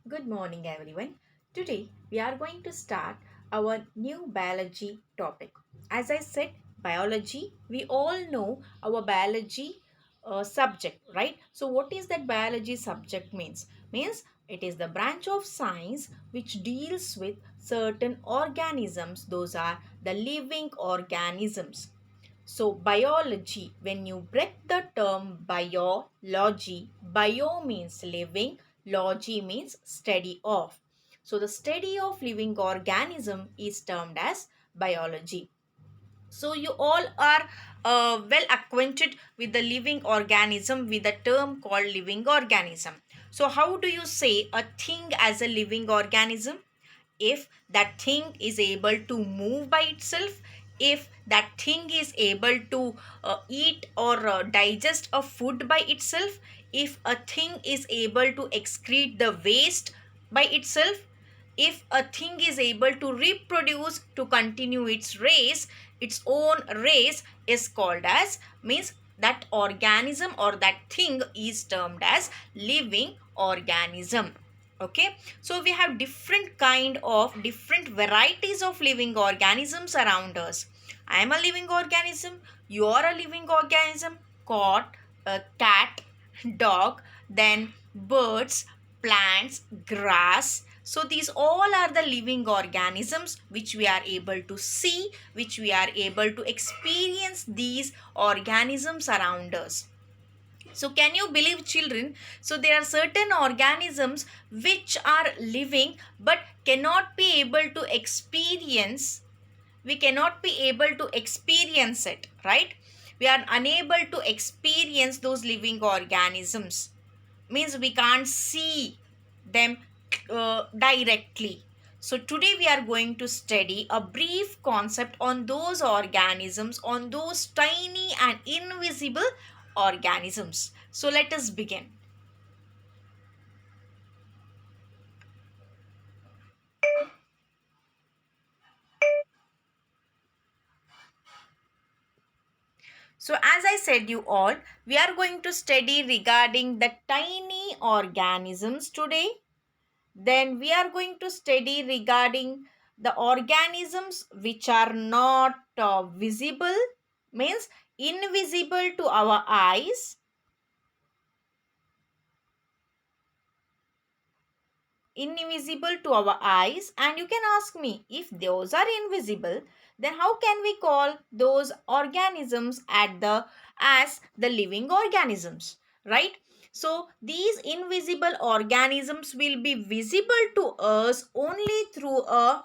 Good morning, everyone. Today we are going to start our new biology topic. As I said, biology, we all know our biology subject, right? So, what is that biology subject means? Means it is the branch of science which deals with certain organisms, those are the living organisms. So, biology, when you break the term biology, bio means living, logy means study of. So, the study of living organism is termed as biology. So, you all are well acquainted with the living organism with the term called living organism. So, how do you say a thing as a living organism? If that thing is able to move by itself, if that thing is able to eat or digest a food by itself, if a thing is able to excrete the waste by itself, if a thing is able to reproduce to continue its own race is called as, means that organism or that thing is termed as living organism. Okay, so we have different varieties of living organisms around us. I am a living organism, you are a living organism, cat, dog, then birds, plants, grass. So these all are the living organisms which we are able to see, which we are able to experience these organisms around us. So, can you believe, children? So, there are certain organisms which are living but cannot be able to experience. We cannot be able to experience it, right? We are unable to experience those living organisms. Means we can't see them directly. So, today we are going to study a brief concept on those organisms, on those tiny and invisible organisms. So, let us begin. So, as I said, you all, we are going to study regarding the tiny organisms today. Then we are going to study regarding the organisms which are not visible, means invisible to our eyes, invisible to our eyes. And you can ask me, if those are invisible, then how can we call those organisms at the as the living organisms, right? So these invisible organisms will be visible to us only through an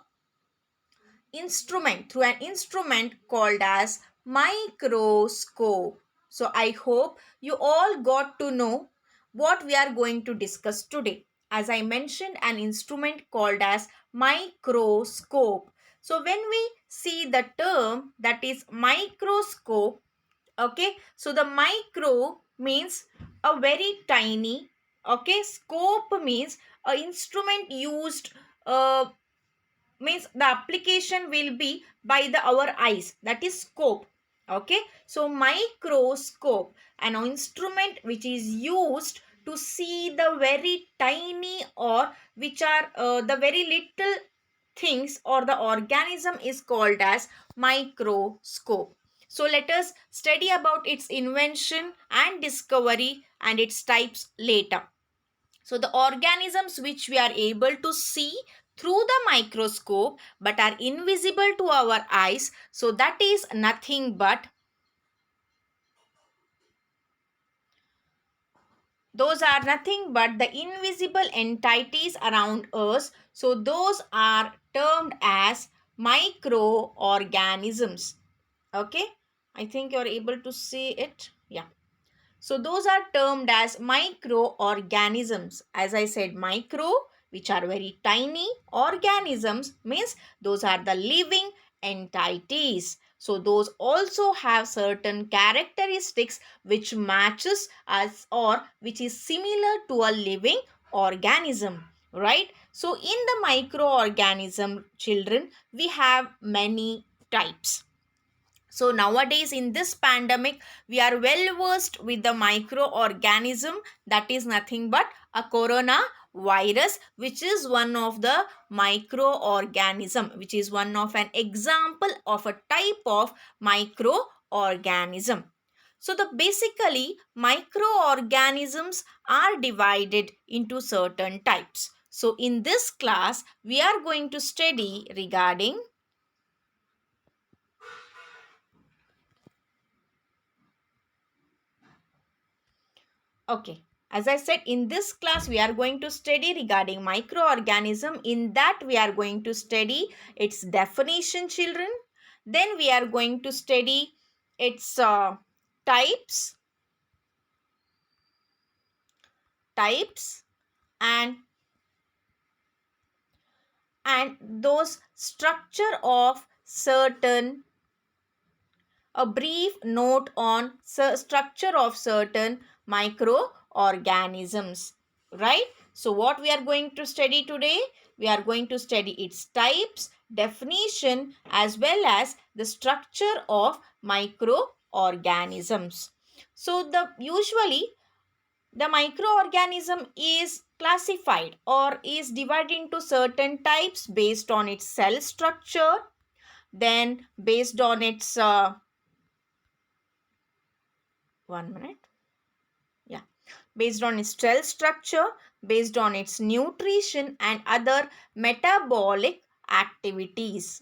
instrument called as microscope. So I hope you all got to know what we are going to discuss today. As I mentioned, an instrument called as microscope. So when we see the term that is microscope, okay, so the micro means a very tiny, okay, scope means a instrument used, means the application will be by the our eyes, that is scope. Okay, so microscope, an instrument which is used to see the very tiny or which are the very little things or the organism is called as microscope. So let us study about its invention and discovery and its types later. So the organisms which we are able to see through the microscope but are invisible to our eyes, so that is nothing but, those are nothing but the invisible entities around us. So those are termed as microorganisms. Okay, I think you're able to see it. Yeah. So those are termed as microorganisms. As I said, micro, which are very tiny, organisms means those are the living entities. So those also have certain characteristics which matches us or which is similar to a living organism, right? So in the microorganism, children, we have many types. So nowadays in this pandemic, we are well versed with the microorganism, that is nothing but a corona virus, which is one of the microorganism, which is one of an example of a type of microorganism. So the basically microorganisms are divided into certain types. So in this class we are going to study regarding okay. As I said, in this class, we are going to study regarding microorganism. In that, we are going to study its definition, children. Then we are going to study its types, types, and those structure of certain a brief note on structure of certain microorganisms, right? So what we are going to study today, we are going to study its types, definition, as well as the structure of microorganisms. So the usually the microorganism is classified or is divided into certain types based on its cell structure, then based on its one minute. Yeah. Based on its cell structure, based on its nutrition and other metabolic activities.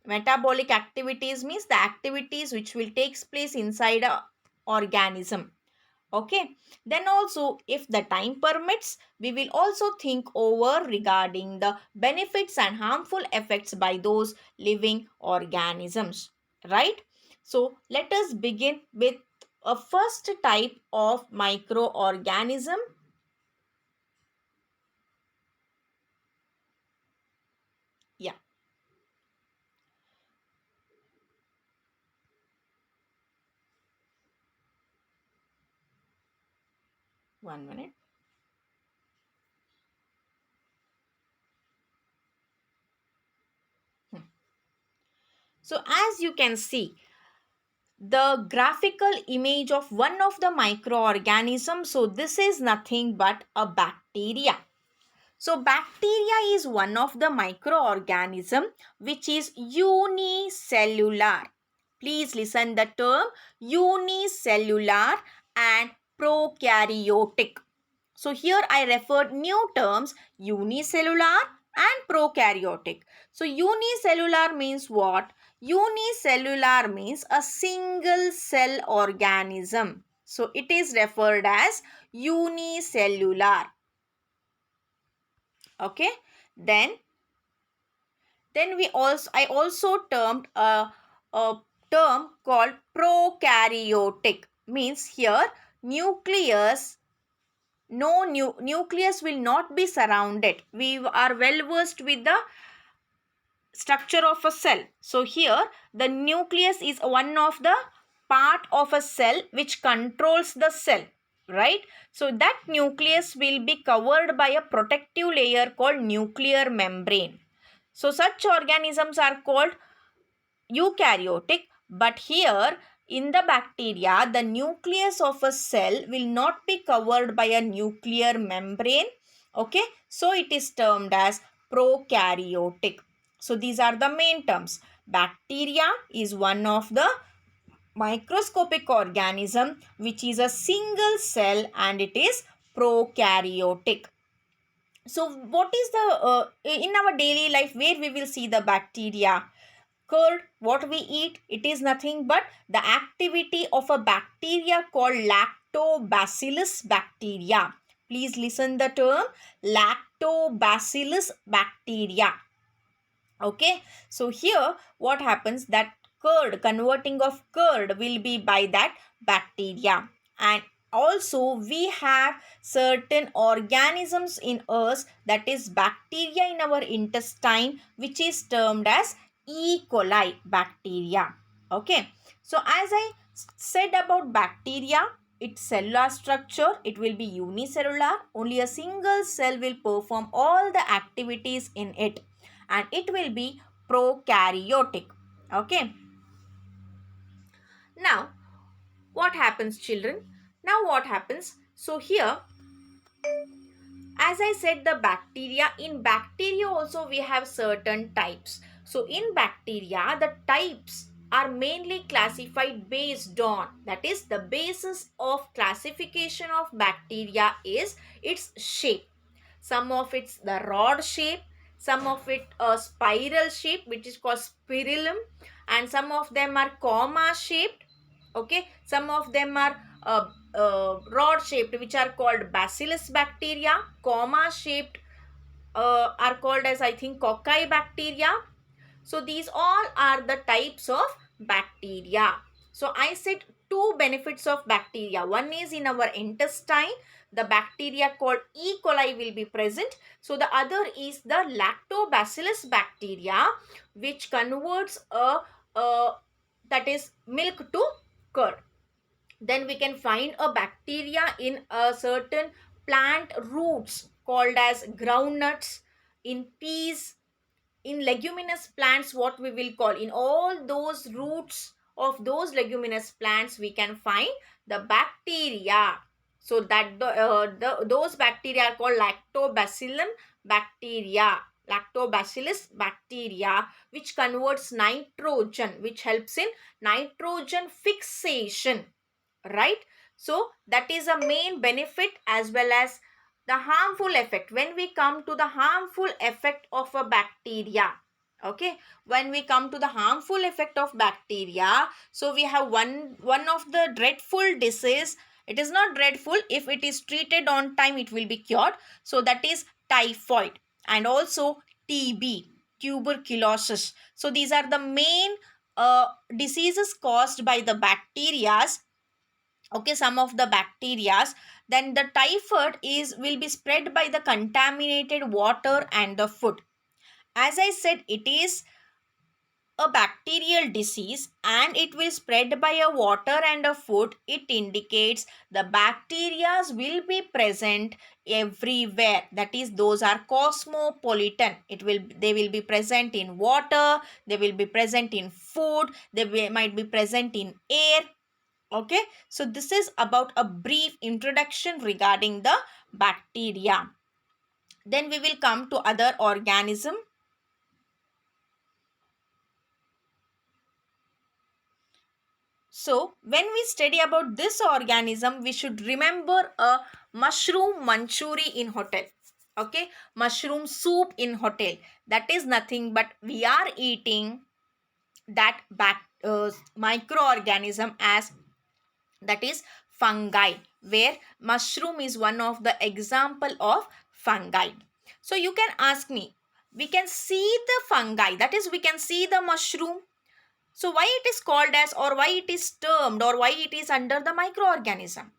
Metabolic activities means the activities which will take place inside a organism. Okay. Then also, if the time permits, we will also think over regarding the benefits and harmful effects by those living organisms. Right? So let us begin with a first type of microorganism. Yeah, 1 minute. Hmm. So as you can see, the graphical image of one of the microorganisms. So this is nothing but a bacteria. So bacteria is one of the microorganism which is unicellular. Please listen the term unicellular and prokaryotic. So here I referred new terms unicellular and prokaryotic. So unicellular means what? Unicellular means a single cell organism. So it is referred as unicellular. Okay. Then we also I also termed a term called prokaryotic. Means here nucleus nucleus will not be surrounded. We are well versed with the structure of a cell. So here the nucleus is one of the part of a cell which controls the cell, right? So that nucleus will be covered by a protective layer called nuclear membrane. So such organisms are called eukaryotic, but here in the bacteria, the nucleus of a cell will not be covered by a nuclear membrane. Okay, so it is termed as prokaryotic. So these are the main terms. Bacteria is one of the microscopic organism which is a single cell and it is prokaryotic. So what is the in our daily life where we will see the bacteria? Curd, what we eat, it is nothing but the activity of a bacteria called lactobacillus bacteria. Please listen the term lactobacillus bacteria. Okay, so here what happens that curd, converting of curd will be by that bacteria. And also we have certain organisms in us, that is bacteria in our intestine, which is termed as E. coli bacteria. Okay, so as I said about bacteria, its cellular structure, it will be unicellular. Only a single cell will perform all the activities in it and it will be prokaryotic. Okay. Now, what happens, children? Now what happens? So here As I said, the bacteria, in bacteria also we have certain types. So in bacteria, the types are mainly classified based on, that is, the basis of classification of bacteria is its shape. Some of it's the rod shape, some of it a spiral shape which is called spirillum, and some of them are comma shaped. Okay, some of them are rod shaped which are called bacillus bacteria. Comma shaped are called as, I think, cocci bacteria. So these all are the types of bacteria. So I said two benefits of bacteria. One is in our intestine, the bacteria called E. coli will be present. So the other is the lactobacillus bacteria, which converts a that is milk to curd. Then we can find a bacteria in a certain plant roots called as groundnuts, in peas, in leguminous plants, what we will call, in all those roots of those leguminous plants we can find the bacteria. So that those bacteria are called lactobacillum bacteria, lactobacillus bacteria, which converts nitrogen, which helps in nitrogen fixation, right? So that is a main benefit as well as the harmful effect. When we come to the harmful effect of a bacteria, okay, when we come to the harmful effect of bacteria, so we have one of the dreadful disease. It is not dreadful, if it is treated on time it will be cured. So that is typhoid, and also TB, tuberculosis. So these are the main diseases caused by the bacterias. Okay, some of the bacterias. Then the typhoid is will be spread by the contaminated water and the food. As I said, it is a bacterial disease and it will spread by a water and a food. It indicates the bacteria will be present everywhere, that is, those are cosmopolitan. They will be present in water, they will be present in food, might be present in air. Okay, so this is about a brief introduction regarding the bacteria. Then we will come to other organism. So when we study about this organism, we should remember a mushroom manchuri in hotel. Okay, mushroom soup in hotel. That is nothing but we are eating that microorganism, as that is fungi, where mushroom is one of the example of fungi. So you can ask me, we can see the fungi, that is we can see the mushroom. So why it is called as, or why it is termed, or why it is under the microorganism?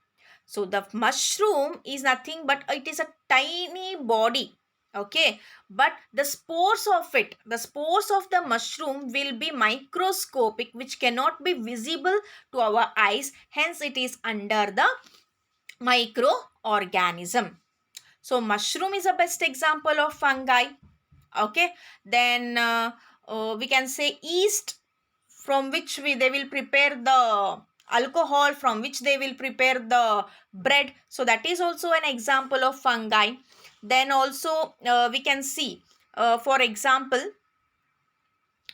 So the mushroom is nothing but it is a tiny body. Okay, but the spores of the mushroom will be microscopic, which cannot be visible to our eyes. Hence, it is under the microorganism. So mushroom is a best example of fungi. Okay, then we can say yeast, from which they will prepare the alcohol, from which they will prepare the bread. So that is also an example of fungi. Then also we can see for example,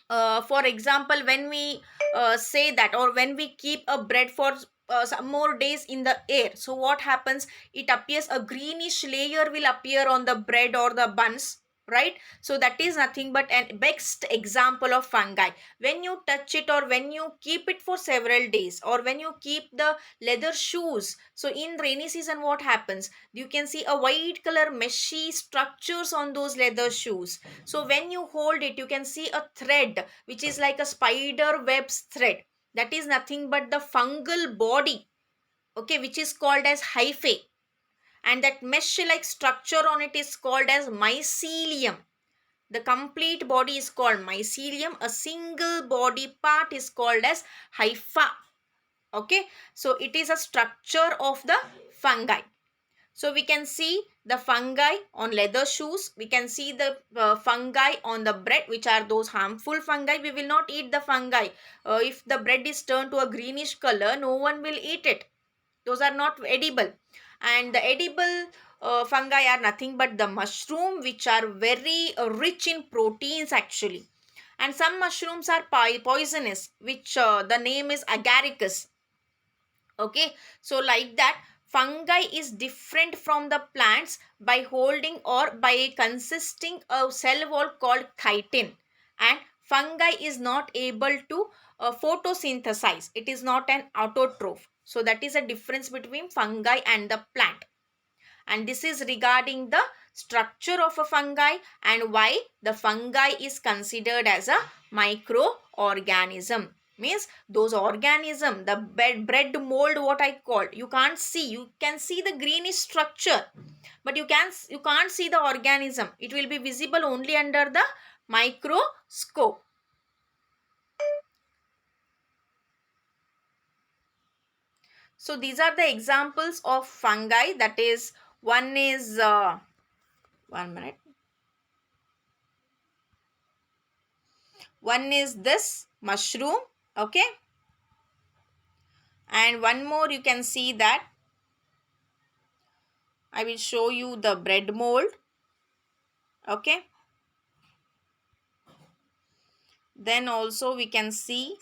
when we say that, or when we keep a bread for some more days in the air, so what happens, it appears a greenish layer will appear on the bread or the buns, right? So that is nothing but an best example of fungi. When you touch it, or when you keep it for several days, or when you keep the leather shoes, so in rainy season what happens, you can see a white color meshy structures on those leather shoes. So when you hold it, you can see a thread which is like a spider web's thread. That is nothing but the fungal body, okay, which is called as hyphae. And that mesh like structure on it is called as mycelium. The complete body is called mycelium. A single body part is called as hypha. Okay, so it is a structure of the fungi. So we can see the fungi on leather shoes. We can see the fungi on the bread, which are those harmful fungi. We will not eat the fungi. If the bread is turned to a greenish color, no one will eat it. Those are not edible. And the edible fungi are nothing but the mushroom which are very rich in proteins actually. And some mushrooms are poisonous, which the name is agaricus. Okay, so like that, fungi is different from the plants by holding or by consisting a cell wall called chitin. And fungi is not able to photosynthesize. It is not an autotroph. So that is a difference between fungi and the plant. And this is regarding the structure of a fungi and why the fungi is considered as a microorganism. Means those organism, the bread mold, what I called, you can't see. You can see the greenish structure, but you can't see the organism. It will be visible only under the microscope. So these are the examples of fungi. That is, one is 1 minute. One is this mushroom, okay, and one more you can see that I will show you the bread mold, okay. Then also we can see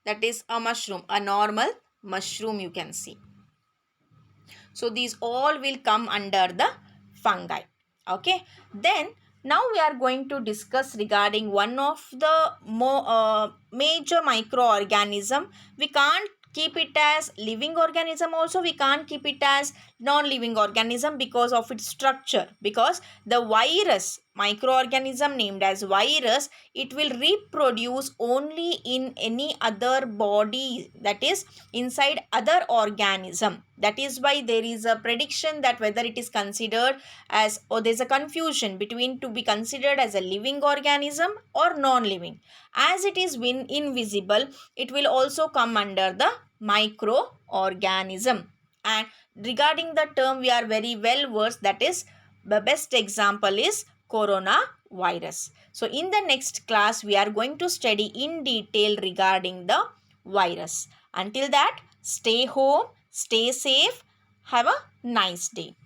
that is a mushroom, a normal mushroom you can see. So these all will come under the fungi, okay. Then now we are going to discuss regarding one of the major microorganism. We can't keep it as living organism, also we can't keep it as non-living organism because of its structure. Because the virus, microorganism named as virus, it will reproduce only in any other body, that is inside other organism. That is why there is a prediction that whether it is considered as, or there is a confusion between to be considered as a living organism or non-living. As it is invisible, it will also come under the microorganism. And regarding the term we are very well versed, that is the best example is coronavirus. So in the next class we are going to study in detail regarding the virus. Until that, stay home, stay safe, have a nice day.